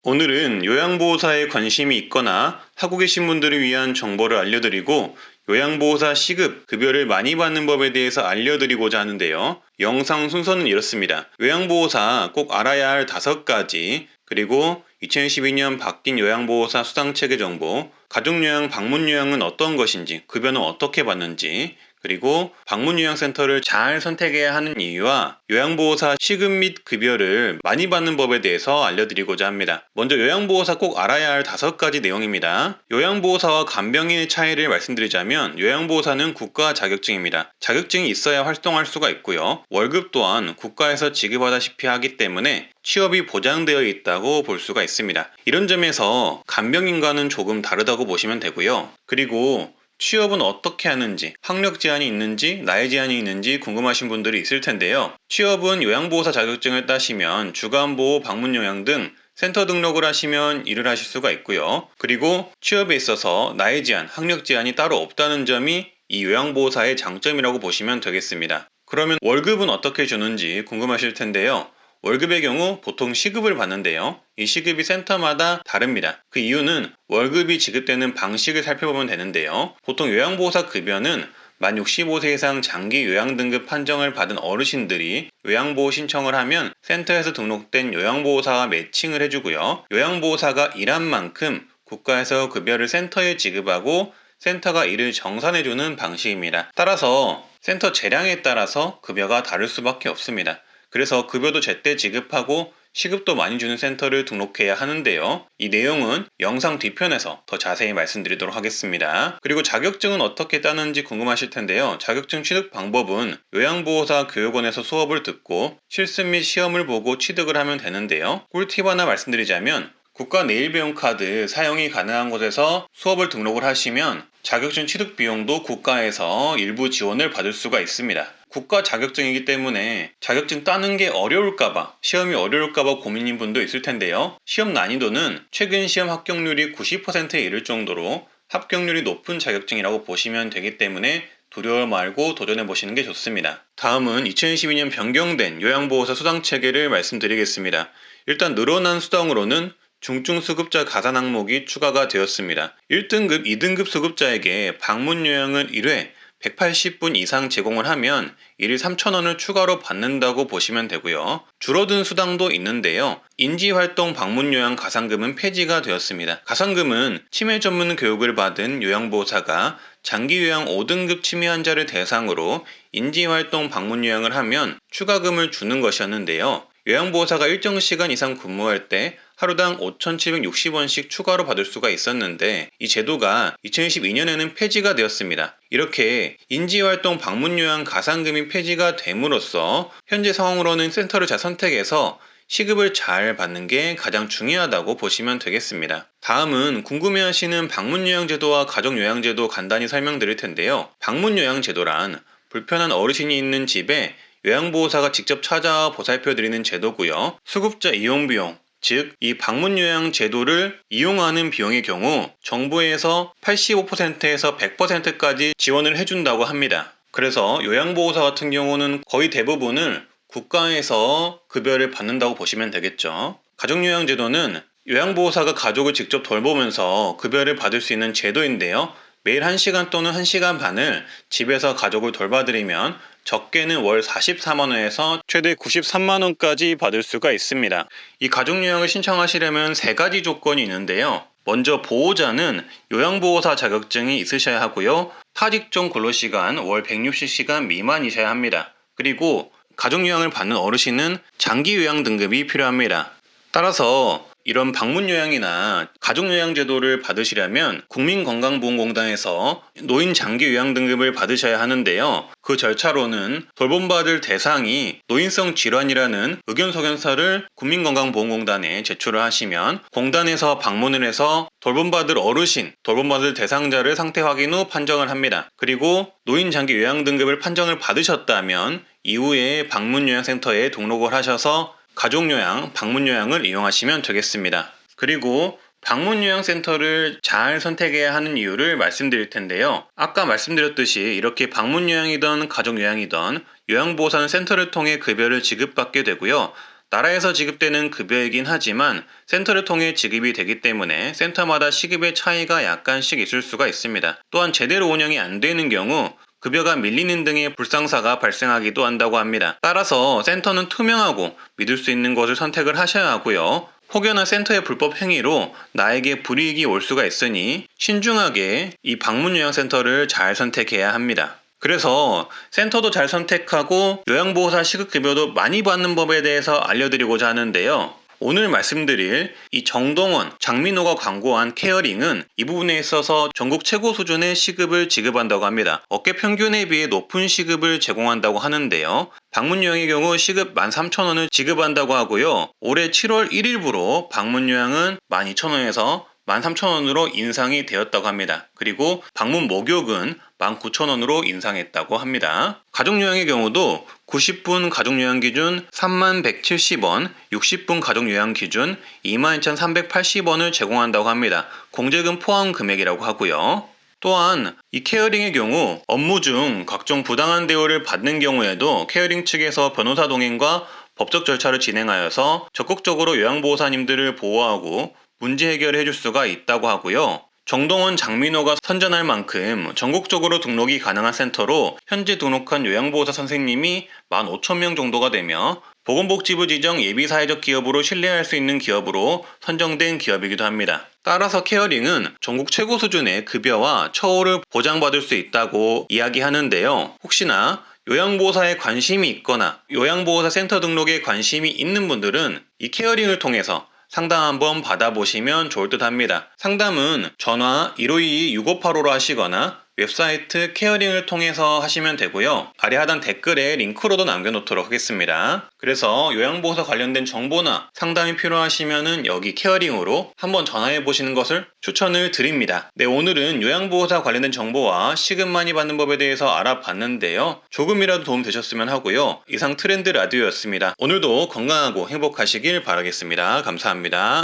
오늘은 요양보호사에 관심이 있거나 하고 계신 분들을 위한 정보를 알려드리고 요양보호사 시급, 급여를 많이 받는 법에 대해서 알려드리고자 하는데요. 영상 순서는 이렇습니다. 요양보호사 꼭 알아야 할 5가지, 그리고 2012년 바뀐 요양보호사 수당체계 정보, 가족요양, 방문요양은 어떤 것인지, 급여는 어떻게 받는지, 그리고 방문요양센터를 잘 선택해야 하는 이유와 요양보호사 시급 및 급여를 많이 받는 법에 대해서 알려드리고자 합니다. 먼저 요양보호사 꼭 알아야 할 5가지 내용입니다. 요양보호사와 간병인의 차이를 말씀드리자면 요양보호사는 국가 자격증입니다. 자격증이 있어야 활동할 수가 있고요. 월급 또한 국가에서 지급하다시피 하기 때문에 취업이 보장되어 있다고 볼 수가 있습니다. 이런 점에서 간병인과는 조금 다르다고 보시면 되고요. 그리고 취업은 어떻게 하는지, 학력 제한이 있는지, 나이 제한이 있는지 궁금하신 분들이 있을 텐데요. 취업은 요양보호사 자격증을 따시면 주간보호, 방문요양 등 센터 등록을 하시면 일을 하실 수가 있고요. 그리고 취업에 있어서 나이 제한, 학력 제한이 따로 없다는 점이 이 요양보호사의 장점이라고 보시면 되겠습니다. 그러면 월급은 어떻게 주는지 궁금하실 텐데요. 월급의 경우 보통 시급을 받는데요. 이 시급이 센터마다 다릅니다. 그 이유는 월급이 지급되는 방식을 살펴보면 되는데요. 보통 요양보호사 급여는 만 65세 이상 장기 요양 등급 판정을 받은 어르신들이 요양보호 신청을 하면 센터에서 등록된 요양보호사와 매칭을 해주고요. 요양보호사가 일한 만큼 국가에서 급여를 센터에 지급하고 센터가 이를 정산해주는 방식입니다. 따라서 센터 재량에 따라서 급여가 다를 수밖에 없습니다. 그래서 급여도 제때 지급하고 시급도 많이 주는 센터를 등록해야 하는데요. 이 내용은 영상 뒤편에서 더 자세히 말씀드리도록 하겠습니다. 그리고 자격증은 어떻게 따는지 궁금하실 텐데요. 자격증 취득 방법은 요양보호사 교육원에서 수업을 듣고 실습 및 시험을 보고 취득을 하면 되는데요. 꿀팁 하나 말씀드리자면 국가 내일배움카드 사용이 가능한 곳에서 수업을 등록을 하시면 자격증 취득 비용도 국가에서 일부 지원을 받을 수가 있습니다. 국가 자격증이기 때문에 자격증 따는 게 어려울까봐, 시험이 어려울까봐 고민인 분도 있을 텐데요. 시험 난이도는 최근 시험 합격률이 90%에 이를 정도로 합격률이 높은 자격증이라고 보시면 되기 때문에 두려워 말고 도전해보시는 게 좋습니다. 다음은 2012년 변경된 요양보호사 수당체계를 말씀드리겠습니다. 일단 늘어난 수당으로는 중증수급자 가산 항목이 추가가 되었습니다. 1등급, 2등급 수급자에게 방문요양을 1회 180분 이상 제공을 하면 1일 3,000원을 추가로 받는다고 보시면 되고요. 줄어든 수당도 있는데요. 인지활동 방문요양 가산금은 폐지가 되었습니다. 가산금은 치매 전문 교육을 받은 요양보호사가 장기요양 5등급 치매 환자를 대상으로 인지활동 방문요양을 하면 추가금을 주는 것이었는데요. 요양보호사가 일정 시간 이상 근무할 때 하루당 5,760원씩 추가로 받을 수가 있었는데 이 제도가 2012년에는 폐지가 되었습니다. 이렇게 인지활동 방문요양 가산금이 폐지가 됨으로써 현재 상황으로는 센터를 잘 선택해서 시급을 잘 받는 게 가장 중요하다고 보시면 되겠습니다. 다음은 궁금해하시는 방문요양제도와 가족요양제도 간단히 설명드릴 텐데요. 방문요양제도란 불편한 어르신이 있는 집에 요양보호사가 직접 찾아와 보살펴드리는 제도고요. 수급자 이용비용, 즉 이 방문요양 제도를 이용하는 비용의 경우 정부에서 85%에서 100%까지 지원을 해준다고 합니다. 그래서 요양보호사 같은 경우는 거의 대부분을 국가에서 급여를 받는다고 보시면 되겠죠. 가족요양제도는 요양보호사가 가족을 직접 돌보면서 급여를 받을 수 있는 제도인데요. 매일 1시간 또는 1시간 반을 집에서 가족을 돌봐드리면 적게는 월 44만원에서 최대 93만원까지 받을 수가 있습니다. 이 가족요양을 신청하시려면 3가지 조건이 있는데요. 먼저 보호자는 요양보호사 자격증이 있으셔야 하고요. 타직종 근로시간 월 160시간 미만이셔야 합니다. 그리고 가족요양을 받는 어르신은 장기요양 등급이 필요합니다. 따라서 이런 방문요양이나 가족요양제도를 받으시려면 국민건강보험공단에서 노인 장기요양 등급을 받으셔야 하는데요. 그 절차로는 돌봄받을 대상이 노인성 질환이라는 의견소견서를 국민건강보험공단에 제출을 하시면 공단에서 방문을 해서 돌봄받을 어르신, 돌봄받을 대상자를 상태 확인 후 판정을 합니다. 그리고 노인 장기 요양 등급을 판정을 받으셨다면 이후에 방문요양센터에 등록을 하셔서 가족요양, 방문요양을 이용하시면 되겠습니다. 그리고 방문요양센터를 잘 선택해야 하는 이유를 말씀드릴 텐데요. 아까 말씀드렸듯이 이렇게 방문요양이든 가족요양이든 요양보호사는 센터를 통해 급여를 지급받게 되고요. 나라에서 지급되는 급여이긴 하지만 센터를 통해 지급이 되기 때문에 센터마다 시급의 차이가 약간씩 있을 수가 있습니다. 또한 제대로 운영이 안 되는 경우 급여가 밀리는 등의 불상사가 발생하기도 한다고 합니다. 따라서 센터는 투명하고 믿을 수 있는 것을 선택을 하셔야 하고요. 혹여나 센터의 불법 행위로 나에게 불이익이 올 수가 있으니 신중하게 이 방문요양센터를 잘 선택해야 합니다. 그래서 센터도 잘 선택하고 요양보호사 시급급여도 많이 받는 법에 대해서 알려드리고자 하는데요. 오늘 말씀드릴 이 정동원, 장민호가 광고한 케어링은 이 부분에 있어서 전국 최고 수준의 시급을 지급한다고 합니다. 업계 평균에 비해 높은 시급을 제공한다고 하는데요. 방문요양의 경우 시급 13,000원을 지급한다고 하고요. 올해 7월 1일부로 방문요양은 12,000원에서 13,000원으로 인상이 되었다고 합니다. 그리고 방문 목욕은 19,000원으로 인상했다고 합니다. 가족요양의 경우도 90분 가족요양 기준 3170원, 60분 가족요양 기준 22,380원을 제공한다고 합니다. 공제금 포함 금액이라고 하고요. 또한 이 케어링의 경우 업무 중 각종 부당한 대우를 받는 경우에도 케어링 측에서 변호사 동행과 법적 절차를 진행하여서 적극적으로 요양보호사님들을 보호하고 문제 해결을 해줄 수가 있다고 하고요. 정동원, 장민호가 선전할 만큼 전국적으로 등록이 가능한 센터로 현재 등록한 요양보호사 선생님이 15,000명 정도가 되며 보건복지부 지정 예비사회적 기업으로 신뢰할 수 있는 기업으로 선정된 기업이기도 합니다. 따라서 케어링은 전국 최고 수준의 급여와 처우를 보장받을 수 있다고 이야기하는데요. 혹시나 요양보호사에 관심이 있거나 요양보호사 센터 등록에 관심이 있는 분들은 이 케어링을 통해서 상담 한번 받아보시면 좋을 듯 합니다. 상담은 전화 1522-6585로 하시거나 웹사이트 케어링을 통해서 하시면 되고요. 아래 하단 댓글에 링크로도 남겨놓도록 하겠습니다. 그래서 요양보호사 관련된 정보나 상담이 필요하시면 여기 케어링으로 한번 전화해보시는 것을 추천을 드립니다. 네, 오늘은 요양보호사 관련된 정보와 시급 많이 받는 법에 대해서 알아봤는데요. 조금이라도 도움 되셨으면 하고요. 이상 트렌드 라디오였습니다. 오늘도 건강하고 행복하시길 바라겠습니다. 감사합니다.